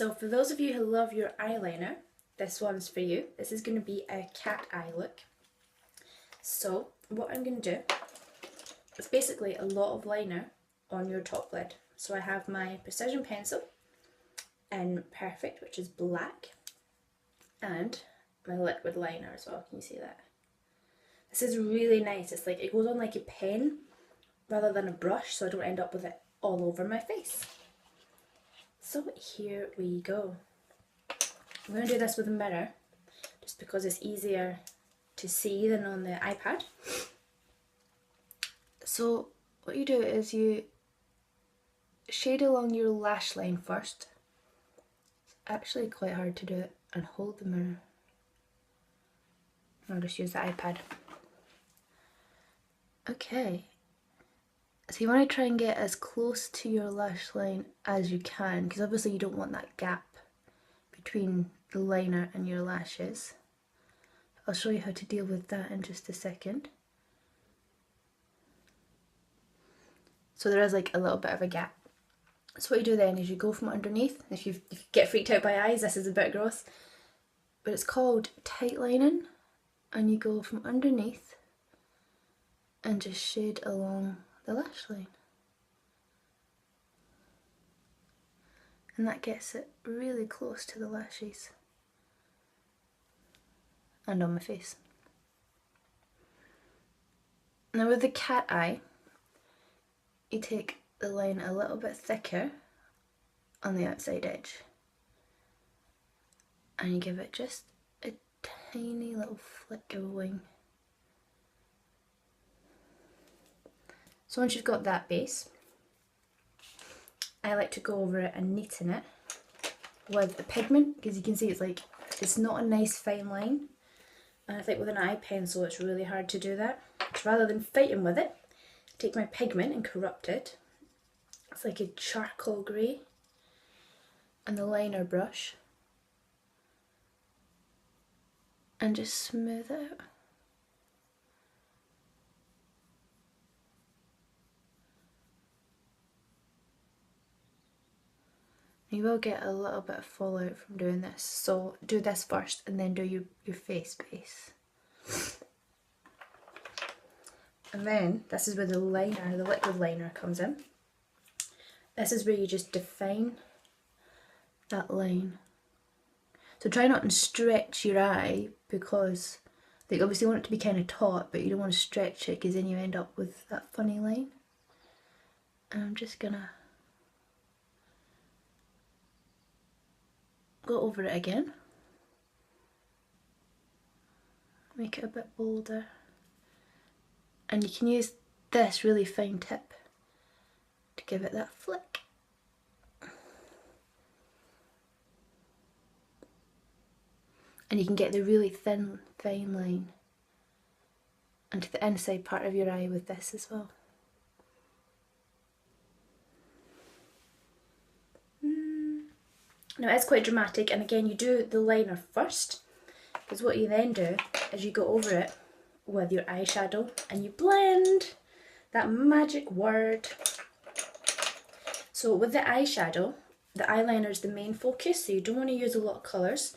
So for those of you who love your eyeliner, this one's for you. This is going to be a cat eye look. So what I'm going to do is basically a lot of liner on your top lid. So I have my precision pencil in Perfect, which is black, and my liquid liner as well. Can you see that? This is really nice. It's like it goes on like a pen rather than a brush, so I don't end up with it all over my face. So here we go. I'm going to do this with a mirror just because it's easier to see than on the iPad. So what you do is you shade along your lash line first. It's actually quite hard to do it and hold the mirror. I'll just use the iPad. Okay, so you want to try and get as close to your lash line as you can, because obviously you don't want that gap between the liner and your lashes. I'll show you how to deal with that in just a second. So there is like a little bit of a gap. So what you do then is you go from underneath. If you get freaked out by eyes, this is a bit gross, but it's called tight lining, and you go from underneath and just shade along the lash line. And that gets it really close to the lashes and on my face. Now with the cat eye, you take the line a little bit thicker on the outside edge and you give it just a tiny little flick of a wing. So once you've got that base, I like to go over it and neaten it with a pigment, because you can see it's not a nice fine line, and I think with an eye pencil it's really hard to do that. So rather than fighting with it, I take my pigment and corrupt it. It's like a charcoal grey, and the liner brush, and just smooth it out. You will get a little bit of fallout from doing this, so do this first and then do your face base. And then this is where the liner, the liquid liner comes in. This is where you just define that line. So try not to stretch your eye, because like obviously you want it to be kind of taut, but you don't want to stretch it because then you end up with that funny line. And I'm just gonna go over it again, make it a bit bolder, and you can use this really fine tip to give it that flick. And you can get the really thin, fine line onto the inside part of your eye with this as well. Now it's quite dramatic, and again you do the liner first, because what you then do is you go over it with your eyeshadow and you blend, that magic word. So with the eyeshadow, the eyeliner is the main focus, so you don't want to use a lot of colours.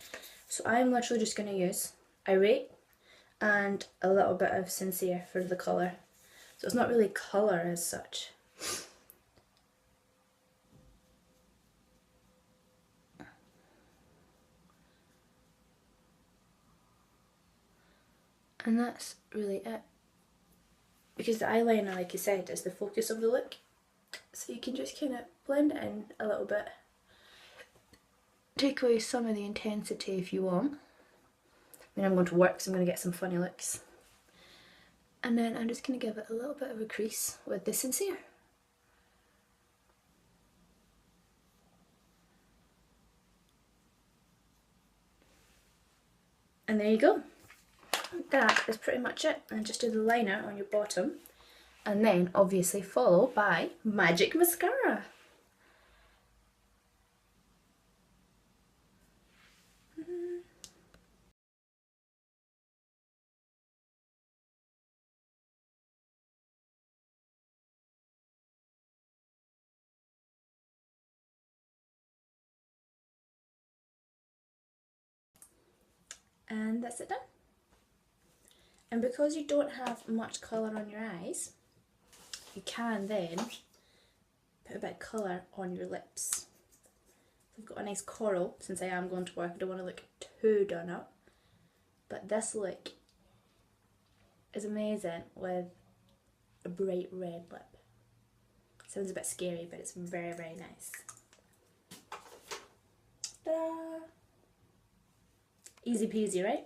So I'm literally just going to use Irate and a little bit of Sincere for the colour. So it's not really colour as such. And that's really it. Because the eyeliner, like I said, is the focus of the look. So you can just kind of blend it in a little bit. Take away some of the intensity if you want. I mean, I'm going to work, so I'm going to get some funny looks. And then I'm just going to give it a little bit of a crease with the Sincere. And there you go. That is pretty much it. And just do the liner on your bottom. And then obviously follow by Magic Mascara. And that's it done. And because you don't have much colour on your eyes, you can then put a bit of colour on your lips. I've got a nice coral, since I am going to work, I don't want to look too done up. But this look is amazing with a bright red lip. Sounds a bit scary, but it's very, very nice. Ta-da! Easy peasy, right?